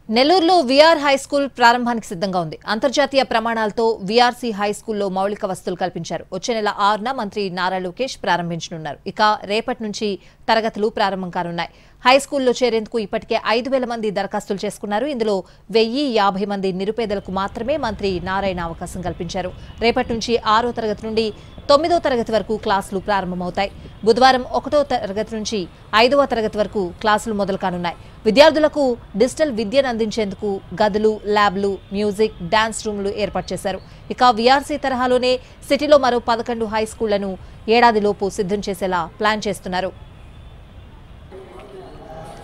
నెల్లూరులో VR high school ప్రారంభానికి సిద్ధంగా ఉంది. అంతర్జాతీయ ప్రమాణాలతో విఆర్సీ హై స్కూల్లో మౌలిక వసతులు కల్పించారు. వచ్చే నెల 6న మంత్రి నారా లోకేష్ ప్రారంభించనున్నారు. ఇక రేపటి నుంచి తరగతులు ప్రారంభం కానున్నాయి. హై స్కూల్లో చేరేందుకు ఇప్పటికే 5,000 మంది దరఖాస్తులు చేసుకున్నారు. ఇందులో 1,050 మంది నిరుపేదలకు మాత్రమే మంత్రి నారాయణ అవకాశం కల్పించారు. రేపటి నుంచి 6వ తరగతి నుండి 9వ తరగతి వరకు క్లాసులు ప్రారంభమవుతాయి. బుధవారం 1వ తరగతి నుంచి 5వ తరగతి వరకు క్లాసులు మొదలు కానున్నాయి. విద్యార్థులకు డిజిటల్ విద్యను అందించేందుకు గదులు, ల్యాబ్లు, మ్యూజిక్, డాన్స్ రూమ్లు ఏర్పాటు చేశారు. ఇక విఆర్సీ తరహాలోనే సిటీలో మరో 11 హై స్కూళ్లను ఏడాదిలోపు సిద్ధం చేసేలా ప్లాన్ చేస్తున్నారు.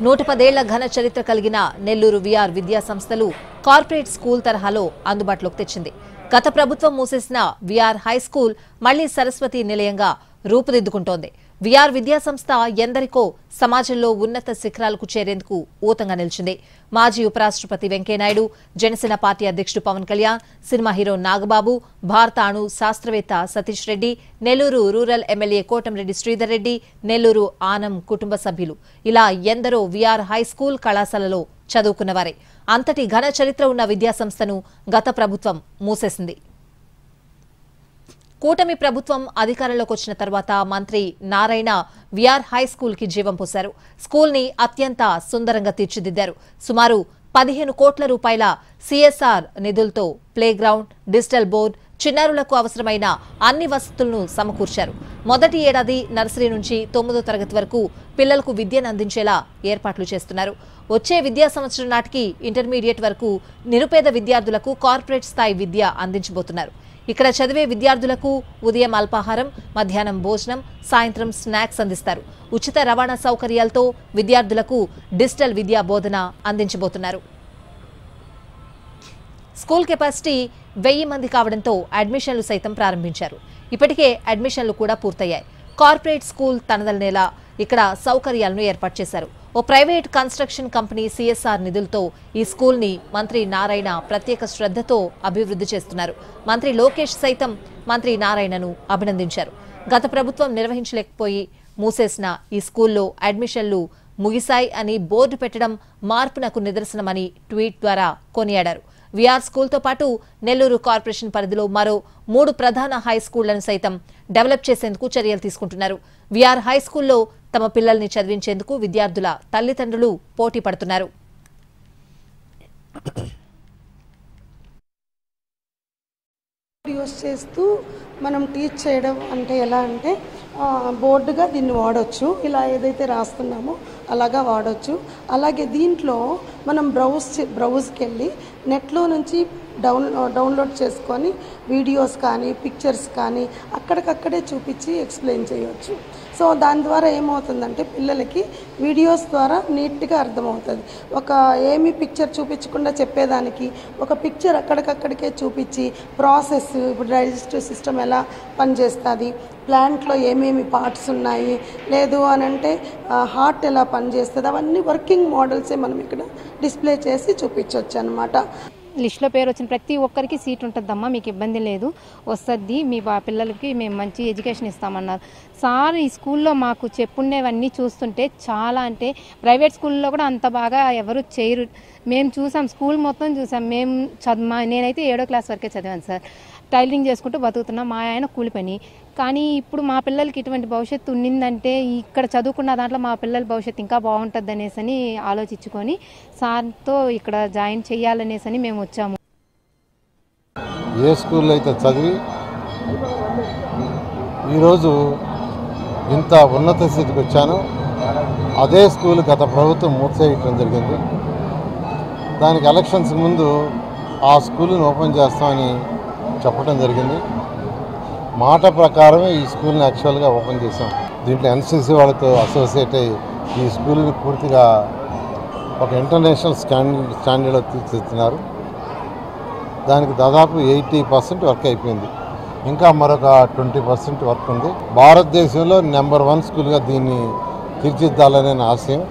110 ఏళ్ల ఘన చరిత్ర కలిగిన నెల్లూరు విఆర్ విద్యా సంస్థలు కార్పొరేట్ స్కూల్ తరహాలో అందుబాటులోకి తెచ్చింది. గత ప్రభుత్వం మూసేసిన విఆర్ హై స్కూల్ మళ్లీ సరస్వతి నిలయంగా రూపుదిద్దుకుంటోంది. విఆర్ విద్యా సంస్థ ఎందరికో సమాజంలో ఉన్నత శిఖరాలకు చేరేందుకు ఊతంగా నిలిచింది. మాజీ ఉపరాష్ట్రపతి వెంకయ్యనాయుడు, జనసేన పార్టీ అధ్యక్షుడు పవన్ కళ్యాణ్, సినిమా హీరో నాగబాబు, భారత అణు శాస్త్రవేత్త సతీష్ రెడ్డి, నెల్లూరు రూరల్ ఎమ్మెల్యే కోటంరెడ్డి శ్రీధర్ రెడ్డి, నెల్లూరు ఆనం కుటుంబ సభ్యులు ఇలా ఎందరో విఆర్ హై స్కూల్ కళాశాలలో చదువుకున్నవారే. అంతటి ఘన చరిత్ర ఉన్న విద్యాసంస్థను గత ప్రభుత్వం మూసేసింది. కూటమి ప్రభుత్వం అధికారంలోకి వచ్చిన తర్వాత మంత్రి నారాయణ విఆర్ హై స్కూల్ కి జీవం పోశారు. స్కూల్ ని అత్యంత సుందరంగా తీర్చిదిద్దారు. సుమారు 15 కోట్ల రూపాయల సిఎస్ఆర్ నిధులతో ప్లే గ్రౌండ్, డిజిటల్ బోర్డు, చిన్నారులకు అవసరమైన అన్ని వసతులను సమకూర్చారు. మొదటి ఏడాది నర్సరీ నుంచి 9వ తరగతి వరకు పిల్లలకు విద్యను అందించేలా ఏర్పాట్లు చేస్తున్నారు. వచ్చే విద్యా సంవత్సరం నాటికి ఇంటర్మీడియట్ వరకు నిరుపేద విద్యార్థులకు కార్పొరేట్ స్థాయి విద్య అందించబోతున్నారు. ఇక్కడ చదివే విద్యార్థులకు ఉదయం అల్పాహారం, మధ్యాహ్నం భోజనం, సాయంత్రం స్నాక్స్ అందిస్తారు. ఉచిత రవాణా సౌకర్యాలతో విద్యార్థులకు డిజిటల్ విద్యా బోధన అందించబోతున్నారు. స్కూల్ కెపాసిటీ 1000 మంది కావడంతో అడ్మిషన్లు సైతం ప్రారంభించారు. ఇప్పటికే అడ్మిషన్లు కూడా పూర్తయ్యాయి. కార్పొరేట్ స్కూల్ తనదలనేలా ఇక్కడ సౌకర్యాలను ఏర్పాటు చేశారు. ఓ ప్రైవేట్ కన్స్ట్రక్షన్ కంపెనీ సిఎస్ఆర్ నిధులతో ఈ స్కూల్ ని మంత్రి నారాయణ ప్రత్యేక శ్రద్ధతో అభివృద్ధి చేస్తున్నారు. మంత్రి లోకేష్ సైతం మంత్రి నారాయణను అభినందించారు. గత ప్రభుత్వం నిర్వహించలేకపోయి మూసేసిన ఈ స్కూల్లో అడ్మిషన్లు ముగిశాయి అని బోర్డు పెట్టడం మార్పునకు నిదర్శనమని ట్వీట్ ద్వారా కొనియాడారు. విఆర్ స్కూల్తో పాటు నెల్లూరు కార్పొరేషన్ పరిధిలో మరో 3 ప్రధాన హై స్కూళ్లను సైతం డెవలప్ చేసేందుకు చర్యలు తీసుకుంటున్నారు. విఆర్ హై స్కూల్లో తమ పిల్లల్ని చదివించేందుకు విద్యార్థుల తల్లిదండ్రులు పోటీ పడుతున్నారు. యూస్ చేస్తూ మనం టీచ్ చేయడం అంటే ఎలా అంటే బోర్డుగా దీన్ని వాడచ్చు. ఇలా ఏదైతే రాస్తున్నామో అలాగా వాడచ్చు. అలాగే దీంట్లో మనం బ్రౌజ్కి వెళ్ళి నెట్లో నుంచి డౌన్లోడ్ చేసుకొని వీడియోస్ కానీ పిక్చర్స్ కానీ అక్కడికక్కడే చూపించి ఎక్స్ప్లెయిన్ చేయవచ్చు. సో దాని ద్వారా ఏమవుతుందంటే పిల్లలకి వీడియోస్ ద్వారా నీట్గా అర్థమవుతుంది. ఏమి పిక్చర్ చూపించకుండా చెప్పేదానికి ఒక పిక్చర్ అక్కడికక్కడికే చూపించి ప్రాసెస్, ఇప్పుడు డైజెస్టివ్ సిస్టమ్ ఎలా పనిచేస్తుంది, ప్లాంట్లో ఏమేమి పార్ట్స్ ఉన్నాయి, లేదు అని అంటే హార్ట్ ఎలా పనిచేస్తుంది, అవన్నీ వర్కింగ్ మోడల్సే మనం ఇక్కడ డిస్ప్లే చేసి చూపించవచ్చు అన్నమాట. లిస్టులో పేరు వచ్చిన ప్రతి ఒక్కరికి సీట్ ఉంటుందమ్మా, మీకు ఇబ్బంది లేదు, వస్తుంది, మీ పిల్లలకి మేము మంచి ఎడ్యుకేషన్ ఇస్తామన్నారు సార్. ఈ స్కూల్లో మాకు చెప్పుండేవన్నీ చూస్తుంటే చాలా అంటే ప్రైవేట్ స్కూల్లో కూడా అంత బాగా ఎవరు చేయరు. మేము చూసాం, స్కూల్ మొత్తం చూసాం. నేనైతే 7వ క్లాస్ వరకే చదివాను సార్. టైలరింగ్ చేసుకుంటూ బతుకుతున్నాం. మా ఆయన కూలి పని. కానీ ఇప్పుడు మా పిల్లలకి ఇటువంటి భవిష్యత్తు ఉన్నిందంటే ఇక్కడ చదువుకున్న దాంట్లో మా పిల్లల భవిష్యత్తు ఇంకా బాగుంటుంది అనేసి ఆలోచించుకొని సార్తో ఇక్కడ జాయిన్ చేయాలనేసి మేము వచ్చాము. ఏ స్కూల్లో అయితే చదివి ఈరోజు ఇంత ఉన్నత స్థితికి వచ్చానో అదే స్కూల్ గత ప్రభుత్వం మూసేయటం జరిగింది. దానికి ఎలక్షన్స్ ముందు ఆ స్కూల్ని ఓపెన్ చేస్తామని చెప్పడం జరిగింది. మాట ప్రకారమే ఈ స్కూల్ని యాక్చువల్గా ఓపెన్ చేసాం. దీంట్లో ఎన్సీసీ వాళ్ళతో అసోసియేట్ అయ్యి ఈ స్కూల్ని పూర్తిగా ఒక ఇంటర్నేషనల్ స్టాండర్డ్లో తీర్చిదిద్దుతున్నారు. దానికి దాదాపు 80% వర్క్ అయిపోయింది. ఇంకా మరొక 20% వర్క్ ఉంది. భారతదేశంలో నెంబర్ 1 స్కూల్గా దీన్ని తీర్చిదిద్దాలనే ఆశయం.